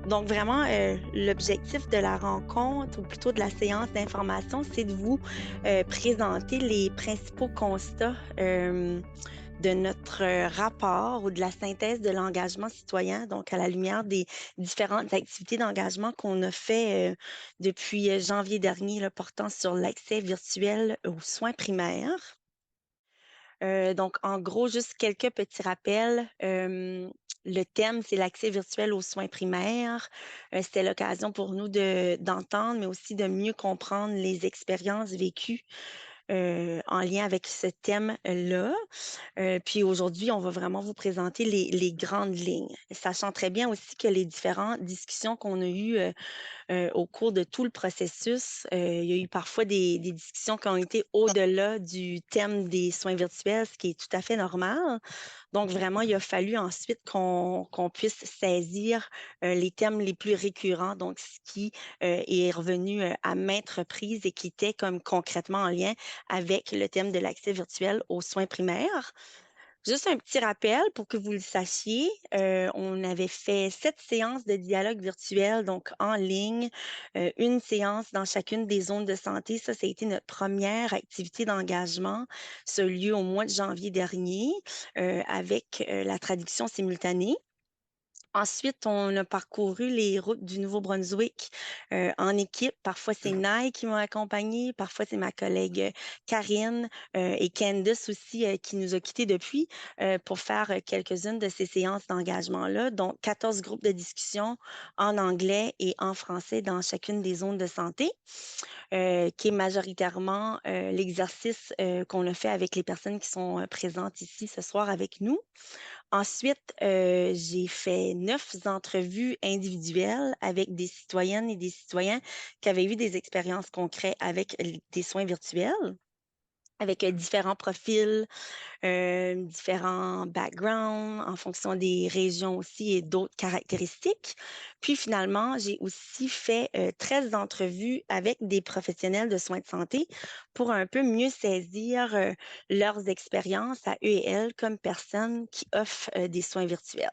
Donc vraiment, l'objectif de la rencontre ou plutôt de la séance d'information, c'est de vous, présenter les principaux constats, de notre, rapport ou de la synthèse de l'engagement citoyen, donc à la lumière des différentes activités d'engagement qu'on a fait, depuis, janvier dernier, là, portant sur l'accès virtuel aux soins primaires. Donc en gros, juste quelques petits rappels. Le thème, c'est l'accès virtuel aux soins primaires. C'était l'occasion pour nous d'entendre, mais aussi de mieux comprendre les expériences vécues, en lien avec ce thème-là. Puis aujourd'hui, on va vraiment vous présenter les grandes lignes, sachant très bien aussi que les différentes discussions qu'on a eues, au cours de tout le processus, il y a eu parfois des discussions qui ont été au-delà du thème des soins virtuels, ce qui est tout à fait normal. Donc vraiment, il a fallu ensuite qu'on puisse saisir, les thèmes les plus récurrents, donc ce qui, est revenu, à maintes reprises et qui était comme concrètement en lien avec le thème de l'accès virtuel aux soins primaires. Juste un petit rappel pour que vous le sachiez, on avait fait 7 séances de dialogue virtuel, donc en ligne, 1 séance dans chacune des zones de santé. Ça a été notre première activité d'engagement. Ça a eu lieu au mois de janvier dernier, avec, la traduction simultanée. Ensuite, on a parcouru les routes du Nouveau-Brunswick, en équipe. Parfois, c'est Naï qui m'a accompagnée, parfois c'est ma collègue, Karine, et Candice aussi, qui nous a quittés depuis, pour faire, quelques-unes de ces séances d'engagement-là. Donc 14 groupes de discussion en anglais et en français dans chacune des zones de santé, qui est majoritairement, l'exercice, qu'on a fait avec les personnes qui sont, présentes ici ce soir avec nous. Ensuite, j'ai fait 9 entrevues individuelles avec des citoyennes et des citoyens qui avaient eu des expériences concrètes avec des soins virtuels, avec, différents profils, différents backgrounds en fonction des régions aussi et d'autres caractéristiques. Puis finalement, j'ai aussi fait, 13 entrevues avec des professionnels de soins de santé pour un peu mieux saisir, leurs expériences à eux et elles comme personnes qui offrent, des soins virtuels.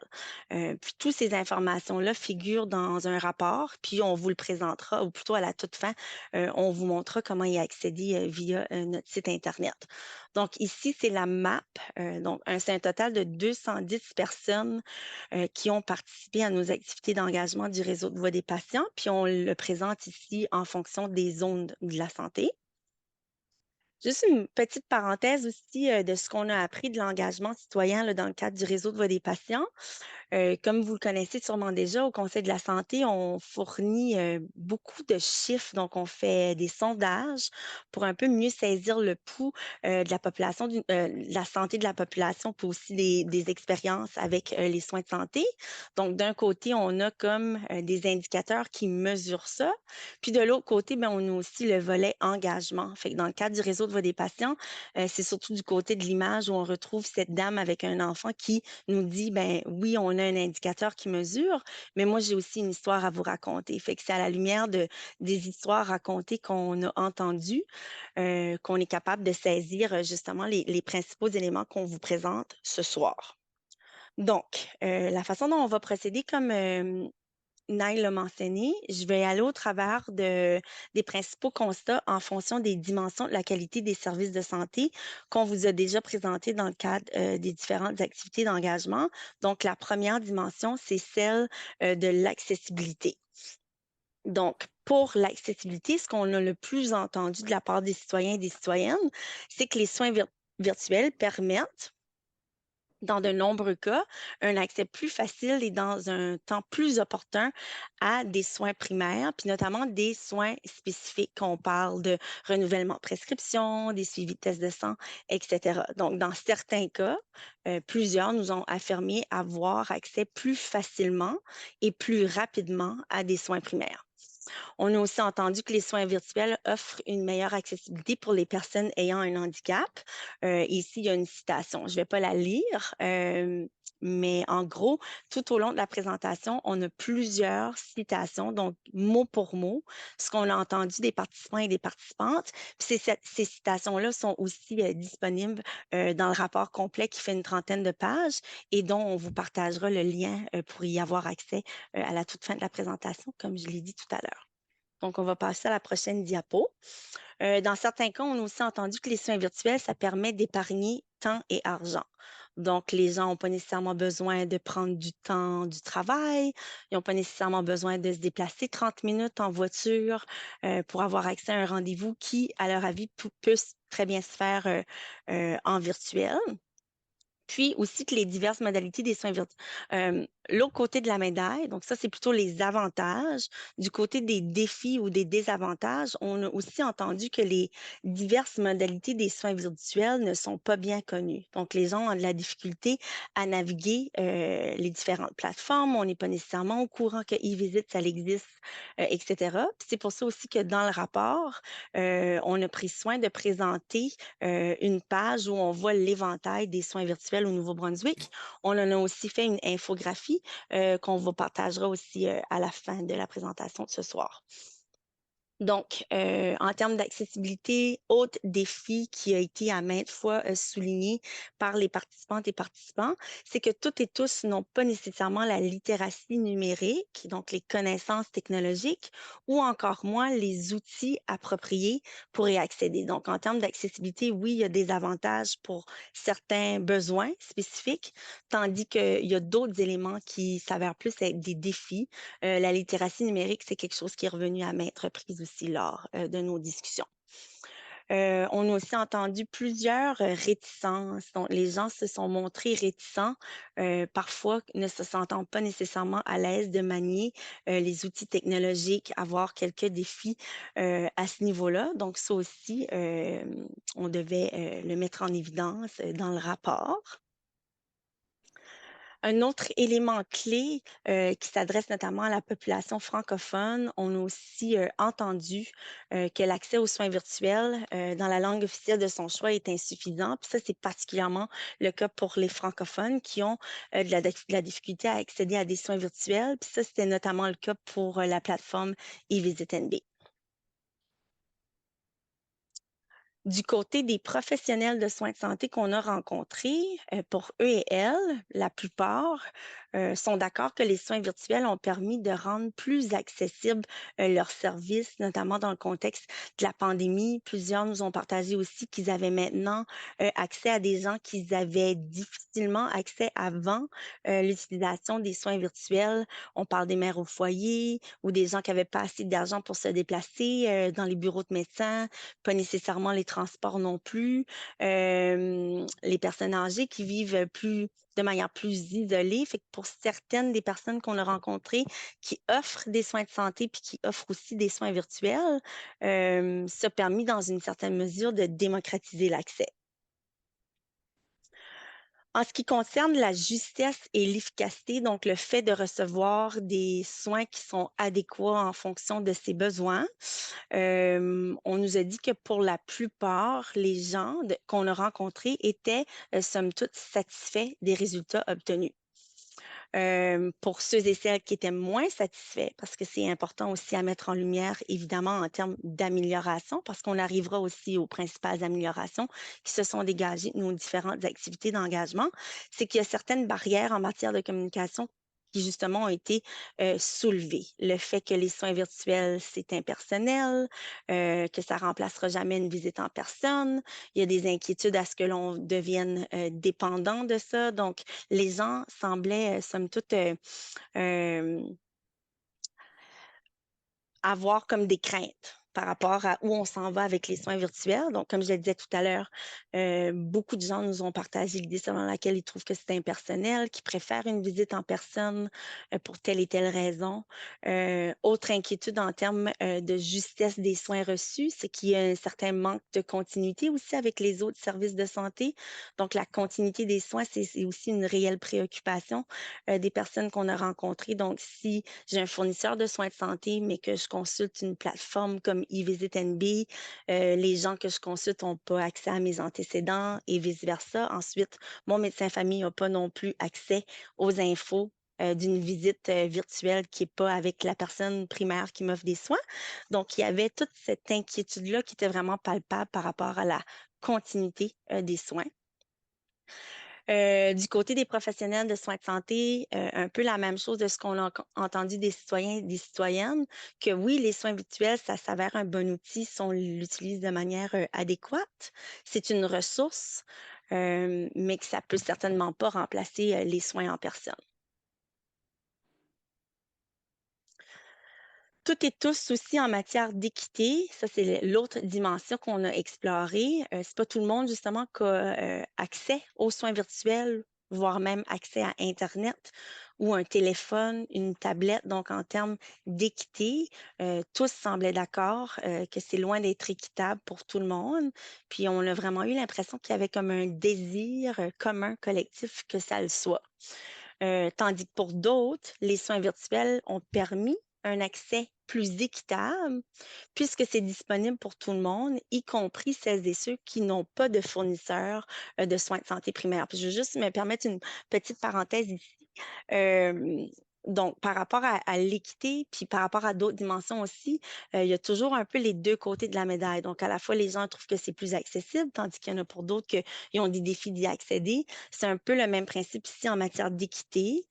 Puis toutes ces informations-là figurent dans un rapport, puis on vous le présentera ou plutôt à la toute fin, on vous montrera comment y accéder, via, notre site internet. Donc ici, c'est la map. Donc c'est un total de 210 personnes, qui ont participé à nos activités d'engagement du réseau de voix des patients, puis on le présente ici en fonction des zones de la santé. Juste une petite parenthèse aussi, de ce qu'on a appris de l'engagement citoyen, là, dans le cadre du réseau de voix des patients. Comme vous le connaissez sûrement déjà, au Conseil de la santé, on fournit, beaucoup de chiffres. Donc, on fait des sondages pour un peu mieux saisir le pouls, de la population de la santé de la population, puis aussi des expériences avec, les soins de santé. Donc, d'un côté, on a comme, des indicateurs qui mesurent ça, puis de l'autre côté, ben, on a aussi le volet engagement. Fait que dans le cadre du réseau de voix des patients, c'est surtout du côté de l'image où on retrouve cette dame avec un enfant qui nous dit, ben oui, on a un indicateur qui mesure, mais moi, j'ai aussi une histoire à vous raconter. Fait que c'est à la lumière des histoires racontées qu'on a entendues, qu'on est capable de saisir justement les principaux éléments qu'on vous présente ce soir. Donc, la façon dont on va procéder, comme Nail l'a mentionné, je vais aller au travers des principaux constats en fonction des dimensions de la qualité des services de santé qu'on vous a déjà présentés dans le cadre, des différentes activités d'engagement. Donc, la première dimension, c'est celle, de l'accessibilité. Donc, pour l'accessibilité, ce qu'on a le plus entendu de la part des citoyens et des citoyennes, c'est que les soins virtuels permettent, dans de nombreux cas, un accès plus facile et dans un temps plus opportun à des soins primaires, puis notamment des soins spécifiques. On parle de renouvellement de prescription, des suivis de tests de sang, etc. Donc, dans certains cas, plusieurs nous ont affirmé avoir accès plus facilement et plus rapidement à des soins primaires. On a aussi entendu que les soins virtuels offrent une meilleure accessibilité pour les personnes ayant un handicap. Ici, il y a une citation. Je ne vais pas la lire, mais en gros, tout au long de la présentation, on a plusieurs citations, donc mot pour mot, ce qu'on a entendu des participants et des participantes. Puis ces citations-là sont aussi disponibles dans le rapport complet qui fait une trentaine de pages et dont on vous partagera le lien pour y avoir accès à la toute fin de la présentation, comme je l'ai dit tout à l'heure. Donc, on va passer à la prochaine diapo. Dans certains cas, on a aussi entendu que les soins virtuels, ça permet d'épargner temps et argent. Donc, les gens n'ont pas nécessairement besoin de prendre du temps du travail, ils n'ont pas nécessairement besoin de se déplacer 30 minutes en voiture pour avoir accès à un rendez-vous qui, à leur avis, peut très bien se faire en virtuel. Puis aussi que les diverses modalités des soins virtuels. L'autre côté de la médaille, donc ça, c'est plutôt les avantages. Du côté des défis ou des désavantages, on a aussi entendu que les diverses modalités des soins virtuels ne sont pas bien connues. Donc, les gens ont de la difficulté à naviguer les différentes plateformes. On n'est pas nécessairement au courant que e-visite, ça existe, etc. Puis c'est pour ça aussi que dans le rapport, on a pris soin de présenter une page où on voit l'éventail des soins virtuels au Nouveau-Brunswick. On en a aussi fait une infographie qu'on vous partagera aussi à la fin de la présentation de ce soir. Donc, en termes d'accessibilité, autre défi qui a été à maintes fois souligné par les participantes et participants, c'est que toutes et tous n'ont pas nécessairement la littératie numérique, donc les connaissances technologiques, ou encore moins les outils appropriés pour y accéder. Donc, en termes d'accessibilité, oui, il y a des avantages pour certains besoins spécifiques, tandis qu'il y a d'autres éléments qui s'avèrent plus être des défis. La littératie numérique, c'est quelque chose qui est revenu à maintes reprises aussi lors de nos discussions. On a aussi entendu plusieurs réticences. Donc, les gens se sont montrés réticents, parfois ne se sentant pas nécessairement à l'aise de manier les outils technologiques, avoir quelques défis à ce niveau-là. Donc, ça aussi, on devait le mettre en évidence dans le rapport. Un autre élément clé qui s'adresse notamment à la population francophone, on a aussi entendu que l'accès aux soins virtuels dans la langue officielle de son choix est insuffisant. Puis ça, c'est particulièrement le cas pour les francophones qui ont de la difficulté à accéder à des soins virtuels. Puis ça, c'était notamment le cas pour la plateforme eVisitNB. Du côté des professionnels de soins de santé qu'on a rencontrés, pour eux et elles, la plupart sont d'accord que les soins virtuels ont permis de rendre plus accessibles leurs services, notamment dans le contexte de la pandémie. Plusieurs nous ont partagé aussi qu'ils avaient maintenant accès à des gens qu'ils avaient difficilement accès avant l'utilisation des soins virtuels. On parle des mères au foyer ou des gens qui n'avaient pas assez d'argent pour se déplacer dans les bureaux de médecins, pas nécessairement les transports non plus, les personnes âgées qui vivent de manière plus isolée. Fait que pour certaines des personnes qu'on a rencontrées qui offrent des soins de santé puis qui offrent aussi des soins virtuels, ça a permis dans une certaine mesure de démocratiser l'accès. En ce qui concerne la justesse et l'efficacité, donc le fait de recevoir des soins qui sont adéquats en fonction de ses besoins, on nous a dit que pour la plupart, les gens qu'on a rencontrés étaient, somme toute, satisfaits des résultats obtenus. Pour ceux et celles qui étaient moins satisfaits, parce que c'est important aussi à mettre en lumière, évidemment, en termes d'amélioration, parce qu'on arrivera aussi aux principales améliorations qui se sont dégagées de nos différentes activités d'engagement, c'est qu'il y a certaines barrières en matière de communication qui justement ont été soulevées. Le fait que les soins virtuels, c'est impersonnel, que ça remplacera jamais une visite en personne. Il y a des inquiétudes à ce que l'on devienne dépendant de ça. Donc, les gens semblaient, somme toute, avoir comme des craintes par rapport à où on s'en va avec les soins virtuels. Donc, comme je le disais tout à l'heure, beaucoup de gens nous ont partagé l'idée selon laquelle ils trouvent que c'est impersonnel, qu'ils préfèrent une visite en personne pour telle et telle raison. Autre inquiétude en termes de justesse des soins reçus, c'est qu'il y a un certain manque de continuité aussi avec les autres services de santé. Donc, la continuité des soins, c'est aussi une réelle préoccupation des personnes qu'on a rencontrées. Donc, si j'ai un fournisseur de soins de santé, mais que je consulte une plateforme comme eVisitNB, les gens que je consulte n'ont pas accès à mes antécédents et vice-versa. Ensuite, mon médecin famille n'a pas non plus accès aux infos d'une visite virtuelle qui n'est pas avec la personne primaire qui m'offre des soins. Donc, il y avait toute cette inquiétude-là qui était vraiment palpable par rapport à la continuité des soins. Du côté des professionnels de soins de santé, un peu la même chose de ce qu'on a entendu des citoyens et des citoyennes, que oui, les soins virtuels, ça s'avère un bon outil si on l'utilise de manière adéquate. C'est une ressource, mais que ça peut certainement pas remplacer les soins en personne. Toutes et tous aussi en matière d'équité, ça c'est l'autre dimension qu'on a explorée. C'est pas tout le monde justement qui a accès aux soins virtuels, voire même accès à Internet ou un téléphone, une tablette. Donc en termes d'équité, tous semblaient d'accord que c'est loin d'être équitable pour tout le monde. Puis on a vraiment eu l'impression qu'il y avait comme un désir commun, collectif, que ça le soit. Tandis que pour d'autres, les soins virtuels ont permis un accès plus équitable puisque c'est disponible pour tout le monde, y compris celles et ceux qui n'ont pas de fournisseur de soins de santé primaire. Puis je veux juste me permettre une petite parenthèse ici. Euh, donc, par rapport à l'équité, puis par rapport à d'autres dimensions aussi, il y a toujours un peu les deux côtés de la médaille. Donc, à la fois, les gens trouvent que c'est plus accessible, tandis qu'il y en a pour d'autres qui ont des défis d'y accéder. C'est un peu le même principe ici en matière d'équité.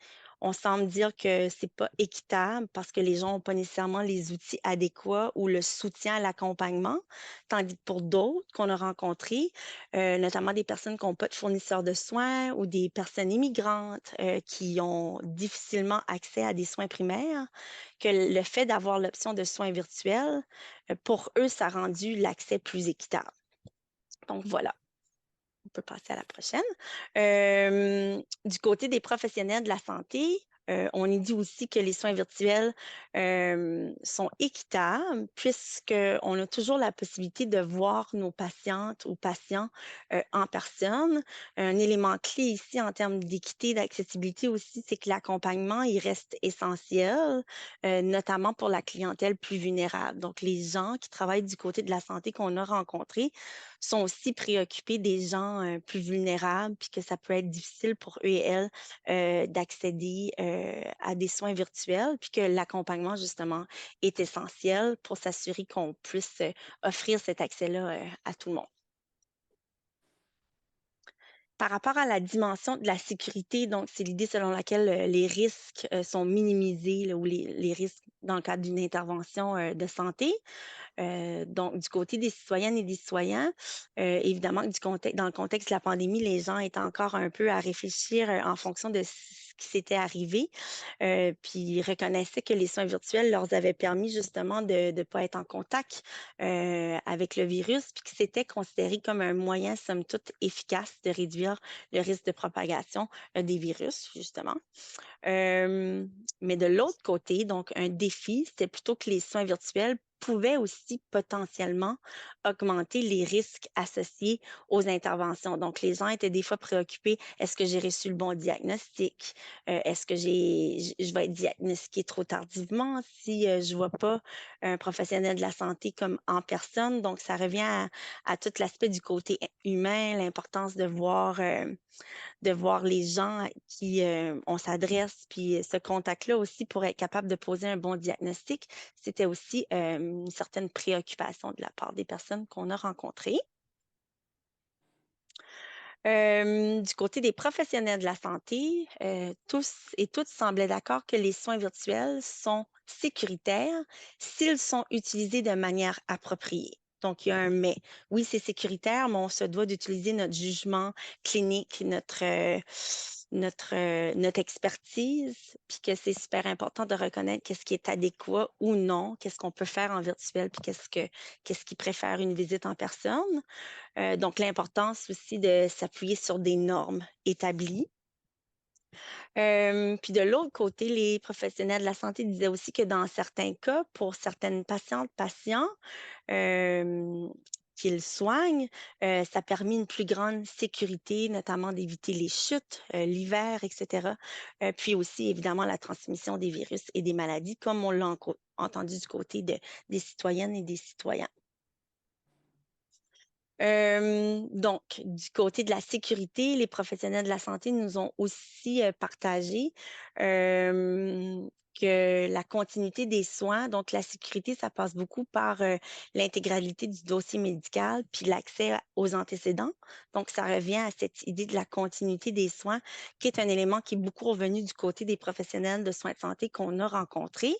On semble dire que c'est pas équitable parce que les gens n'ont pas nécessairement les outils adéquats ou le soutien à l'accompagnement, tandis que pour d'autres qu'on a rencontrés, notamment des personnes qui n'ont pas de fournisseurs de soins ou des personnes immigrantes qui ont difficilement accès à des soins primaires, que le fait d'avoir l'option de soins virtuels, pour eux, ça a rendu l'accès plus équitable. Donc voilà. On peut passer à la prochaine. Du côté des professionnels de la santé, on y dit aussi que les soins virtuels sont équitables puisqu'on a toujours la possibilité de voir nos patientes ou patients en personne. Un élément clé ici en termes d'équité, d'accessibilité aussi, c'est que l'accompagnement, il reste essentiel, notamment pour la clientèle plus vulnérable. Donc, les gens qui travaillent du côté de la santé qu'on a rencontrés sont aussi préoccupés des gens plus vulnérables, puis que ça peut être difficile pour eux et elles d'accéder à des soins virtuels, puis que l'accompagnement, justement, est essentiel pour s'assurer qu'on puisse offrir cet accès-là à tout le monde. Par rapport à la dimension de la sécurité, donc c'est l'idée selon laquelle les risques sont minimisés là, ou les risques dans le cadre d'une intervention de santé. Donc, du côté des citoyennes et des citoyens, évidemment, dans le contexte de la pandémie, les gens étaient encore un peu à réfléchir en fonction de ce qui s'était arrivé. Puis, ils reconnaissaient que les soins virtuels leur avaient permis justement de ne pas être en contact avec le virus, puis que c'était considéré comme un moyen, somme toute, efficace de réduire le risque de propagation des virus, justement. Euh, mais de l'autre côté, donc un défi, c'était plutôt que les soins virtuels pouvaient aussi potentiellement augmenter les risques associés aux interventions. Donc, les gens étaient des fois préoccupés, est-ce que j'ai reçu le bon diagnostic? Est-ce que je vais être diagnostiquée trop tardivement si je ne vois pas un professionnel de la santé comme en personne? Donc, ça revient à tout l'aspect du côté humain, l'importance de voir les gens à qui on s'adresse, puis ce contact-là aussi pour être capable de poser un bon diagnostic, c'était aussi une certaine préoccupation de la part des personnes qu'on a rencontrées. Du côté des professionnels de la santé, tous et toutes semblaient d'accord que les soins virtuels sont sécuritaires s'ils sont utilisés de manière appropriée. Donc, il y a un mais. Oui, c'est sécuritaire, mais on se doit d'utiliser notre jugement clinique, notre expertise, puis que c'est super important de reconnaître qu'est-ce qui est adéquat ou non, qu'est-ce qu'on peut faire en virtuel, puis qu'est-ce qui préfère une visite en personne. Donc, l'importance aussi de s'appuyer sur des normes établies. Puis de l'autre côté, les professionnels de la santé disaient aussi que dans certains cas, pour certaines patientes, patients, hem, qu'ils soignent, ça a permis une plus grande sécurité, notamment d'éviter les chutes, l'hiver et cetera. Puis aussi, évidemment, la transmission des virus et des maladies, comme on l'a entendu du côté des citoyennes et des citoyens. Donc, du côté de la sécurité, les professionnels de la santé nous ont aussi partagé que la continuité des soins, donc la sécurité, ça passe beaucoup par l'intégralité du dossier médical puis l'accès aux antécédents. Donc, ça revient à cette idée de la continuité des soins, qui est un élément qui est beaucoup revenu du côté des professionnels de soins de santé qu'on a rencontrés.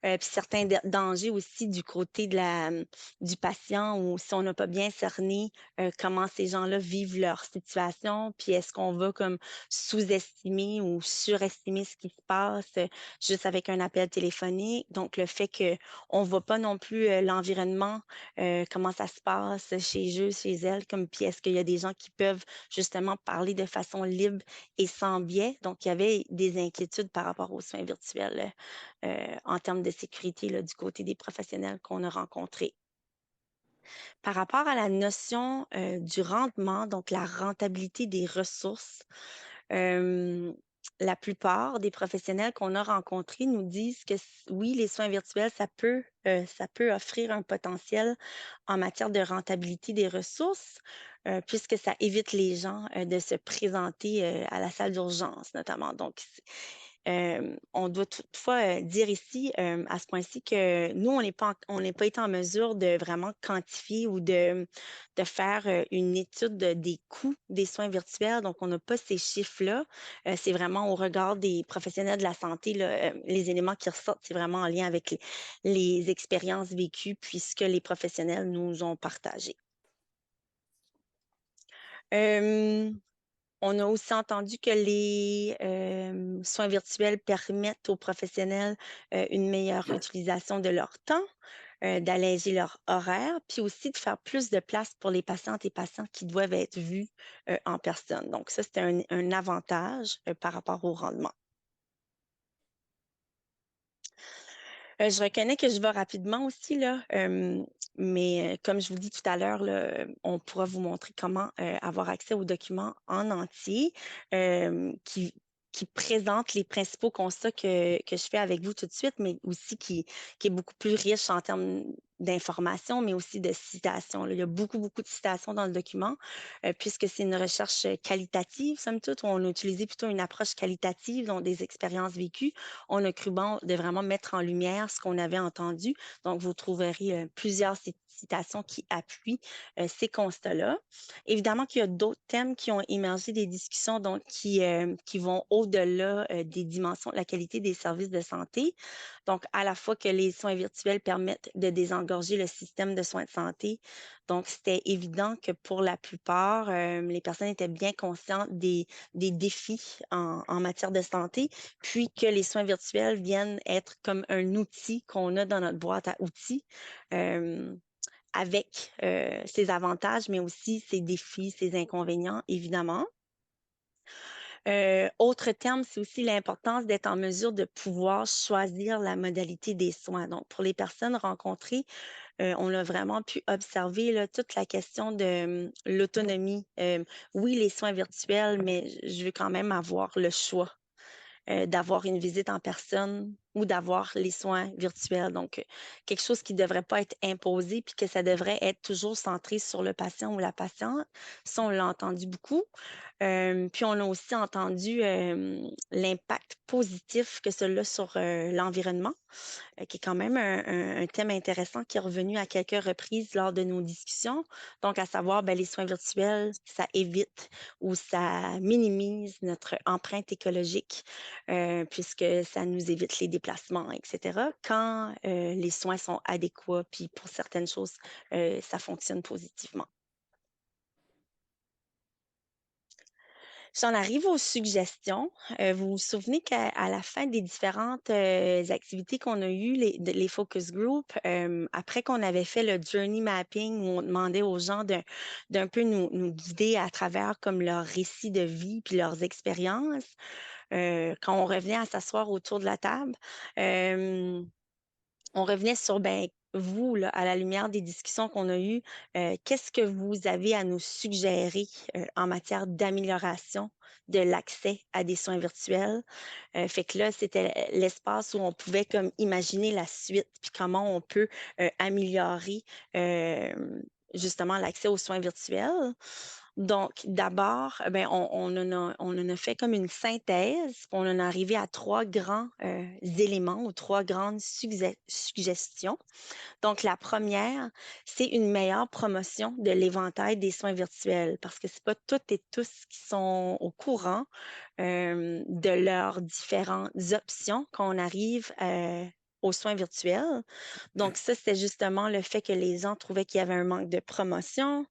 Puis certains dangers aussi du côté du patient ou si on n'a pas bien cerné comment ces gens-là vivent leur situation, puis est-ce qu'on va comme sous-estimer ou surestimer ce qui se passe juste avec un appel téléphonique. Donc, le fait qu'on ne voit pas non plus l'environnement, comment ça se passe chez eux, chez elles, comme puis est-ce qu'il y a des gens qui peuvent justement parler de façon libre et sans biais. Donc, il y avait des inquiétudes par rapport aux soins virtuels en termes de sécurité là, du côté des professionnels qu'on a rencontrés. Par rapport à la notion du rendement, donc la rentabilité des ressources, euh, la plupart des professionnels qu'on a rencontrés nous disent que oui, les soins virtuels, ça peut offrir un potentiel en matière de rentabilité des ressources, puisque ça évite les gens de se présenter à la salle d'urgence, notamment. Donc, on doit toutefois, dire ici, à ce point-ci que nous, on n'est pas été en mesure de vraiment quantifier ou de faire, une étude des coûts des soins virtuels, donc on n'a pas ces chiffres-là. C'est vraiment au regard des professionnels de la santé, là, les éléments qui ressortent, c'est vraiment en lien avec les expériences vécues puis ce que les professionnels nous ont partagé. Hem On a aussi entendu que les soins virtuels permettent aux professionnels une meilleure utilisation de leur temps, d'alléger leur horaire, puis aussi de faire plus de place pour les patientes et patients qui doivent être vus en personne. Donc ça, c'est un avantage par rapport au rendement. Je reconnais que je vais rapidement aussi là, mais comme je vous dis tout à l'heure là, on pourra vous montrer comment, avoir accès aux documents en entier, qui présentent les principaux constats que je fais avec vous tout de suite, mais aussi qui est beaucoup plus riche en termes d'informations, mais aussi de citations, là. Il y a beaucoup, beaucoup de citations dans le document, puisque c'est une recherche, qualitative somme toute, où on a utilisé plutôt une approche qualitative, donc des expériences vécues. On a cru bon de vraiment mettre en lumière ce qu'on avait entendu. Donc, vous trouverez plusieurs citations qui appuient ces constats-là. Évidemment qu'il y a d'autres thèmes qui ont émergé des discussions donc qui vont au-delà des dimensions de la qualité des services de santé. Donc, à la fois que les soins virtuels permettent de désengorger le système de soins de santé. Donc, c'était évident que pour la plupart, les personnes étaient bien conscientes des défis en matière de santé, puis que les soins virtuels viennent être comme un outil qu'on a dans notre boîte à outils, hem, avec, ses avantages, mais aussi ses défis, ses inconvénients, évidemment. Autre terme, c'est aussi l'importance d'être en mesure de pouvoir choisir la modalité des soins. Donc, pour les personnes rencontrées, on a vraiment pu observer là, toute la question de l'autonomie. Oui, les soins virtuels, mais je veux quand même avoir le choix d'avoir une visite en personne ou d'avoir les soins virtuels. Donc, quelque chose qui ne devrait pas être imposé puis que ça devrait être toujours centré sur le patient ou la patiente. Ça, on l'a entendu beaucoup. Puis, on a aussi entendu l'impact positif que cela a sur l'environnement, qui est quand même un thème intéressant qui est revenu à quelques reprises lors de nos discussions. Donc, à savoir, ben, les soins virtuels, ça évite ou ça minimise notre empreinte écologique, puisque ça nous évite les déplacements, etc., quand les soins sont adéquats, puis pour certaines choses, ça fonctionne positivement. J'en arrive aux suggestions. Vous vous souvenez qu'à la fin des différentes activités qu'on a eues, les focus group, après qu'on avait fait le journey mapping où on demandait aux gens d'un peu nous guider à travers comme leur récit de vie puis leurs expériences, quand on revenait à s'asseoir autour de la table, euh, on revenait sur, ben, vous, là, à la lumière des discussions qu'on a eues, qu'est-ce que vous avez à nous suggérer en matière d'amélioration de l'accès à des soins virtuels? Fait que là, c'était l'espace où on pouvait comme imaginer la suite, puis comment on peut améliorer euh, justement l'accès aux soins virtuels. Donc, d'abord, ben, on en a fait comme une synthèse, puis on en est arrivé à trois grands éléments ou trois grandes suggestions. Donc, la première, c'est une meilleure promotion de l'éventail des soins virtuels parce que c'est pas toutes et tous qui sont au courant de leurs différentes options quand on arrive aux soins virtuels. Donc, ça, c'est justement le fait que les gens trouvaient qu'il y avait un manque de promotion.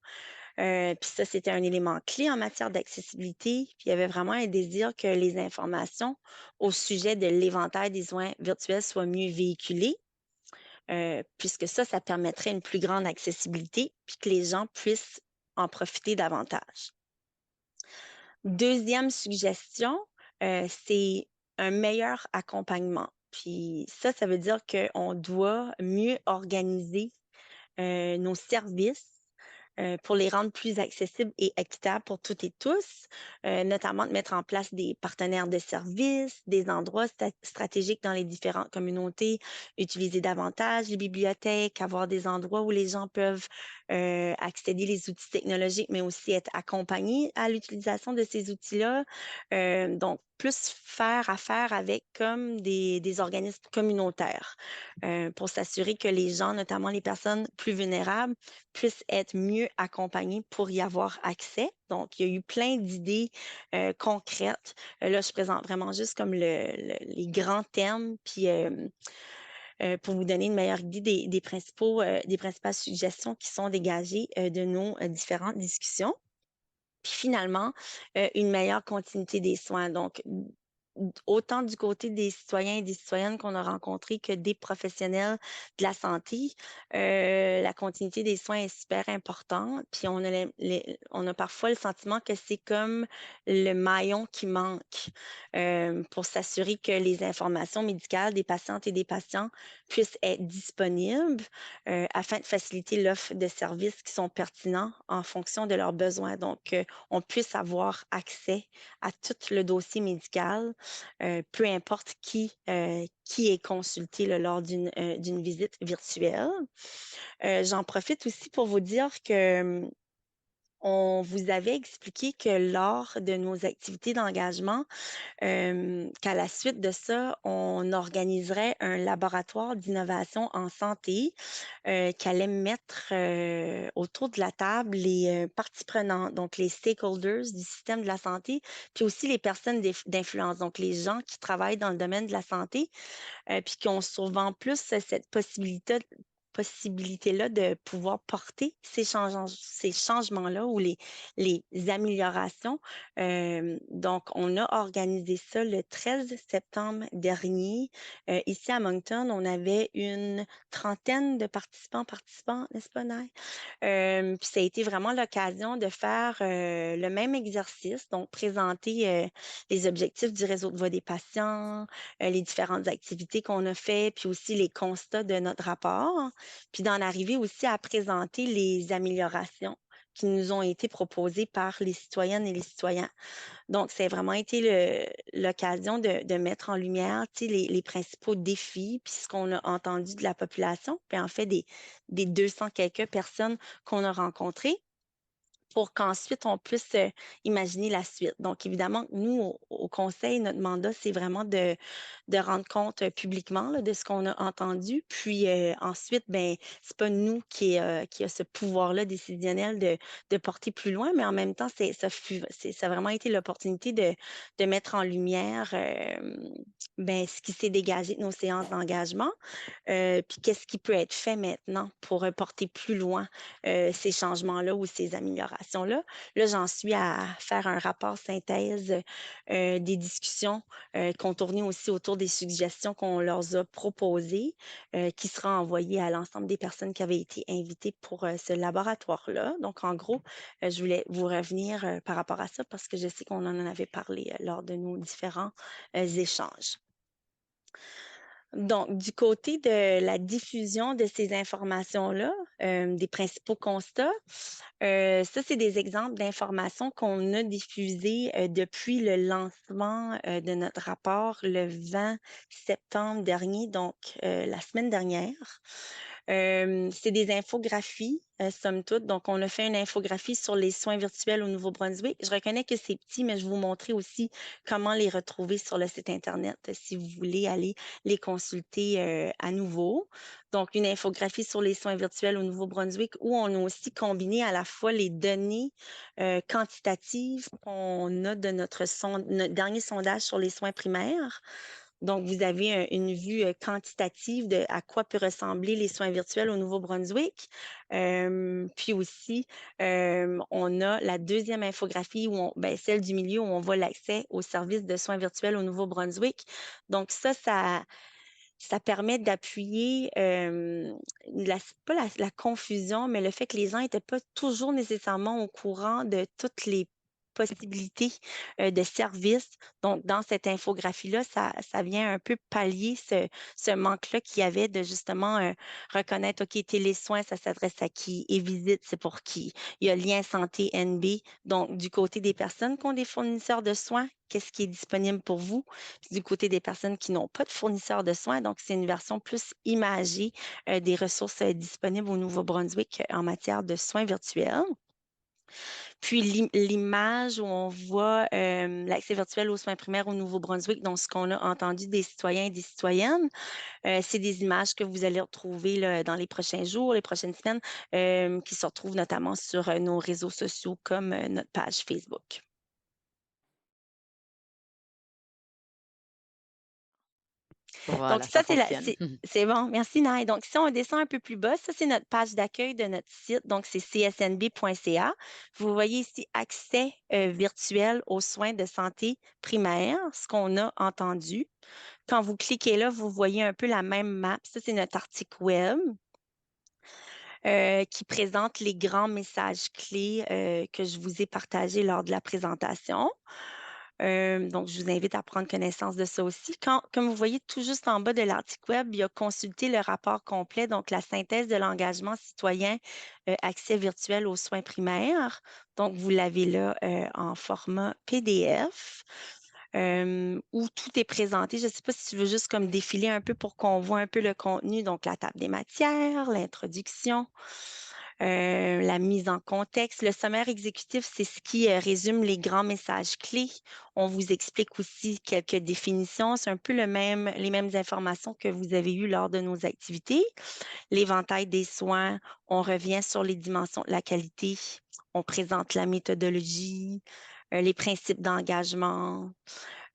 Puis ça, c'était un élément clé en matière d'accessibilité. Puis il y avait vraiment un désir que les informations au sujet de l'éventail des soins virtuels soient mieux véhiculées, puisque ça permettrait une plus grande accessibilité, puis que les gens puissent en profiter davantage. Deuxième suggestion, c'est un meilleur accompagnement. Puis ça veut dire qu'on doit mieux organiser nos services pour les rendre plus accessibles et équitables pour toutes et tous, notamment de mettre en place des partenaires de services, des endroits stratégiques dans les différentes communautés, utiliser davantage les bibliothèques, avoir des endroits où les gens peuvent accéder les outils technologiques, mais aussi être accompagnés à l'utilisation de ces outils-là. Donc, plus faire affaire avec comme des organismes communautaires pour s'assurer que les gens, notamment les personnes plus vulnérables, puissent être mieux accompagnés pour y avoir accès. Donc, il y a eu plein d'idées concrètes. Là, je présente vraiment juste comme les grands thèmes, puis pour vous donner une meilleure idée des principales suggestions qui sont dégagées de nos différentes discussions. Puis finalement, une meilleure continuité des soins. Donc, autant du côté des citoyens et des citoyennes qu'on a rencontrés que des professionnels de la santé, la continuité des soins est super importante. Puis on a parfois le sentiment que c'est comme le maillon qui manque pour s'assurer que les informations médicales des patientes et des patients puissent être disponibles afin de faciliter l'offre de services qui sont pertinents en fonction de leurs besoins. Donc, on puisse avoir accès à tout le dossier médical, peu importe qui est consulté là, lors d'une visite virtuelle. J'en profite aussi pour vous dire que on vous avait expliqué que lors de nos activités d'engagement, qu'à la suite de ça, on organiserait un laboratoire d'innovation en santé qui allait mettre autour de la table les parties prenantes, donc les stakeholders du système de la santé, puis aussi les personnes d'influence, donc les gens qui travaillent dans le domaine de la santé, puis qui ont souvent plus cette possibilité-là de pouvoir porter ces changements-là ou les améliorations. Donc, on a organisé ça le 13 septembre dernier. Ici à Moncton, on avait une trentaine de participants, n'est-ce pas, Naï? Puis ça a été vraiment l'occasion de faire le même exercice, donc présenter les objectifs du réseau de voix des patients, les différentes activités qu'on a fait, puis aussi les constats de notre rapport, puis d'en arriver aussi à présenter les améliorations qui nous ont été proposées par les citoyennes et les citoyens. Donc, c'est vraiment été l'occasion de mettre en lumière, tu sais, les principaux défis, puis ce qu'on a entendu de la population, puis en fait des 200 quelques personnes qu'on a rencontrées. pour qu'ensuite on puisse imaginer la suite. Donc, évidemment, nous, au conseil, notre mandat, c'est vraiment de rendre compte publiquement là, de ce qu'on a entendu. Puis ensuite, ben, c'est pas nous qui a ce pouvoir-là décisionnel de porter plus loin, mais en même temps, ça a vraiment été l'opportunité de mettre en lumière ben, ce qui s'est dégagé de nos séances d'engagement, puis qu'est-ce qui peut être fait maintenant pour porter plus loin ces changements-là ou ces améliorations-là. Là, j'en suis à faire un rapport synthèse des discussions contournées aussi autour des suggestions qu'on leur a proposées, qui sera envoyé à l'ensemble des personnes qui avaient été invitées pour ce laboratoire-là. Donc, en gros, je voulais vous revenir par rapport à ça parce que je sais qu'on en avait parlé lors de nos différents échanges. Donc, du côté de la diffusion de ces informations-là, des principaux constats, ça, c'est des exemples d'informations qu'on a diffusées depuis le lancement de notre rapport le 20 septembre dernier, donc la semaine dernière. C'est des infographies, somme toute. Donc, on a fait une infographie sur les soins virtuels au Nouveau-Brunswick. Je reconnais que c'est petit, mais je vais vous montrer aussi comment les retrouver sur le site Internet si vous voulez aller les consulter à nouveau. Donc, une infographie sur les soins virtuels au Nouveau-Brunswick où on a aussi combiné à la fois les données quantitatives qu'on a de notre dernier sondage sur les soins primaires. Donc, vous avez une vue quantitative de à quoi peut ressembler les soins virtuels au Nouveau-Brunswick. Puis aussi, on a la deuxième infographie, ben, celle du milieu, où on voit l'accès aux services de soins virtuels au Nouveau-Brunswick. Donc, ça permet d'appuyer pas la confusion, mais le fait que les gens n'étaient pas toujours nécessairement au courant de toutes les possibilités de services. Donc, dans cette infographie-là, ça vient un peu pallier ce manque-là qu'il y avait de justement reconnaître, OK, télésoins, ça s'adresse à qui? Et visite, c'est pour qui? Il y a lien santé NB. Donc, du côté des personnes qui ont des fournisseurs de soins, qu'est-ce qui est disponible pour vous? Puis du côté des personnes qui n'ont pas de fournisseurs de soins, donc c'est une version plus imagée des ressources disponibles au Nouveau-Brunswick en matière de soins virtuels. Puis l'image où on voit l'accès virtuel aux soins primaires au Nouveau-Brunswick, donc ce qu'on a entendu des citoyens et des citoyennes, c'est des images que vous allez retrouver là, dans les prochains jours, les prochaines semaines, qui se retrouvent notamment sur nos réseaux sociaux comme notre page Facebook. Donc Voilà, ça, ça fonctionne. c'est bon, merci Naï. Donc si on descend un peu plus bas, ça c'est notre page d'accueil de notre site, donc c'est csnb.ca. Vous voyez ici accès virtuel aux soins de santé primaire, ce qu'on a entendu. Quand vous cliquez là, vous voyez un peu la même map. Ça, c'est notre article web qui présente les grands messages clés que je vous ai partagés lors de la présentation. Donc, je vous invite à prendre connaissance de ça aussi. Comme vous voyez tout juste en bas de l'article web, il y a consulté le rapport complet, donc la synthèse de l'engagement citoyen, accès virtuel aux soins primaires. Donc, vous l'avez là en format PDF. Où tout est présenté. Je ne sais pas si tu veux juste comme défiler un peu pour qu'on voit un peu le contenu, donc la table des matières, l'introduction, la mise en contexte. Le sommaire exécutif, c'est ce qui résume les grands messages clés. On vous explique aussi quelques définitions. C'est un peu les mêmes informations que vous avez eues lors de nos activités. L'éventail des soins, on revient sur les dimensions de la qualité. On présente la méthodologie, les principes d'engagement,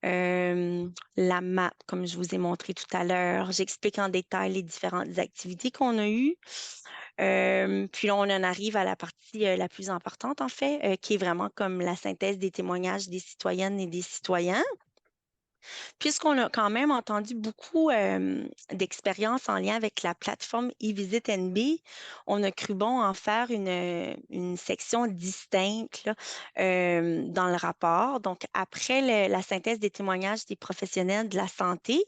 la map, comme je vous ai montré tout à l'heure. J'explique en détail les différentes activités qu'on a eues. Puis là, on en arrive à la partie la plus importante, en fait, qui est vraiment comme la synthèse des témoignages des citoyennes et des citoyens. Puisqu'on a quand même entendu beaucoup d'expériences en lien avec la plateforme eVisitNB, on a cru bon en faire une section distincte là, dans le rapport. Donc, après la synthèse des témoignages des professionnels de la santé,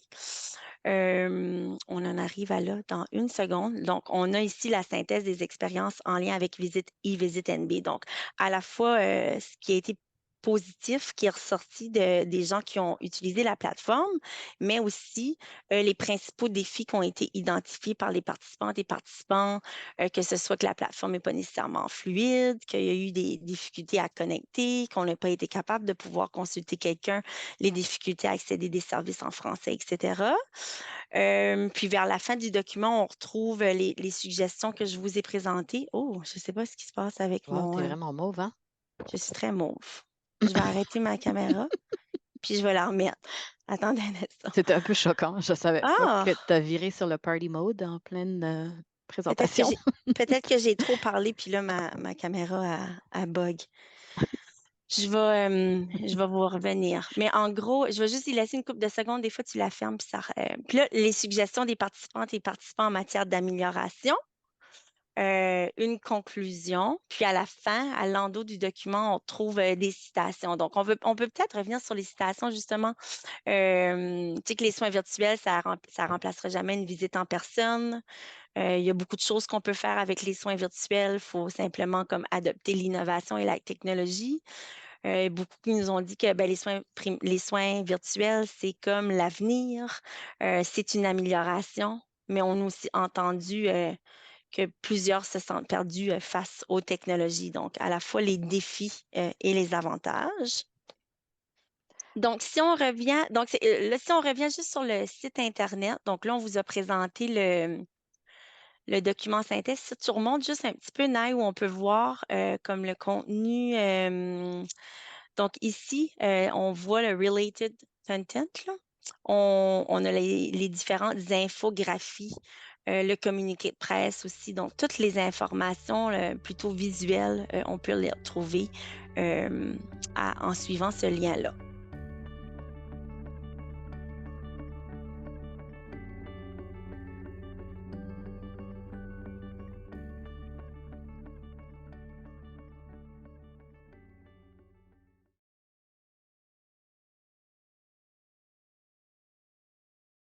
on en arrive à là dans une seconde. Donc, on a ici la synthèse des expériences en lien avec eVisitNB. Donc, à la fois ce qui a été positif qui est ressorti des gens qui ont utilisé la plateforme, mais aussi les principaux défis qui ont été identifiés par les participantes et participants, que ce soit que la plateforme n'est pas nécessairement fluide, qu'il y a eu des difficultés à connecter, qu'on n'a pas été capable de pouvoir consulter quelqu'un, les difficultés à accéder des services en français, etc. Puis vers la fin du document, on retrouve les suggestions que je vous ai présentées. Oh, je ne sais pas ce qui se passe avec Wow, mon... t'es vraiment mauve, hein? je suis très mauve. Je vais arrêter ma caméra, puis je vais la remettre. Attendez un instant. C'était un peu choquant. Je savais pas Ah! que t'as viré sur le party mode en pleine Peut-être que présentation. j'ai peut-être que j'ai trop parlé, puis là, ma caméra a bug. Je vais vous revenir. Mais en gros, je vais juste y laisser une couple de secondes. Des fois, tu la fermes, puis ça. Puis là, les suggestions des participantes et participants en matière d'amélioration, une conclusion, puis à la fin, à l'endos du document, on trouve des citations. Donc, on peut peut-être revenir sur les citations, justement. Tu sais que les soins virtuels, ça remplacera jamais une visite en personne. Il y a beaucoup de choses qu'on peut faire avec les soins virtuels. Il faut simplement comme adopter l'innovation et la technologie. Beaucoup qui nous ont dit que ben, les soins virtuels, c'est comme l'avenir, c'est une amélioration, mais on a aussi entendu que plusieurs se sentent perdus face aux technologies, donc à la fois les défis et les avantages. Donc, si on revient, là, si on revient juste sur le site Internet, donc là, on vous a présenté le document synthèse. Si tu remontes juste un petit peu, Naï, où on peut voir comme le contenu. Donc ici, on voit le related content, là. On a les différentes infographies, le communiqué de presse aussi. Donc, toutes les informations plutôt visuelles, on peut les retrouver euh, en suivant ce lien-là.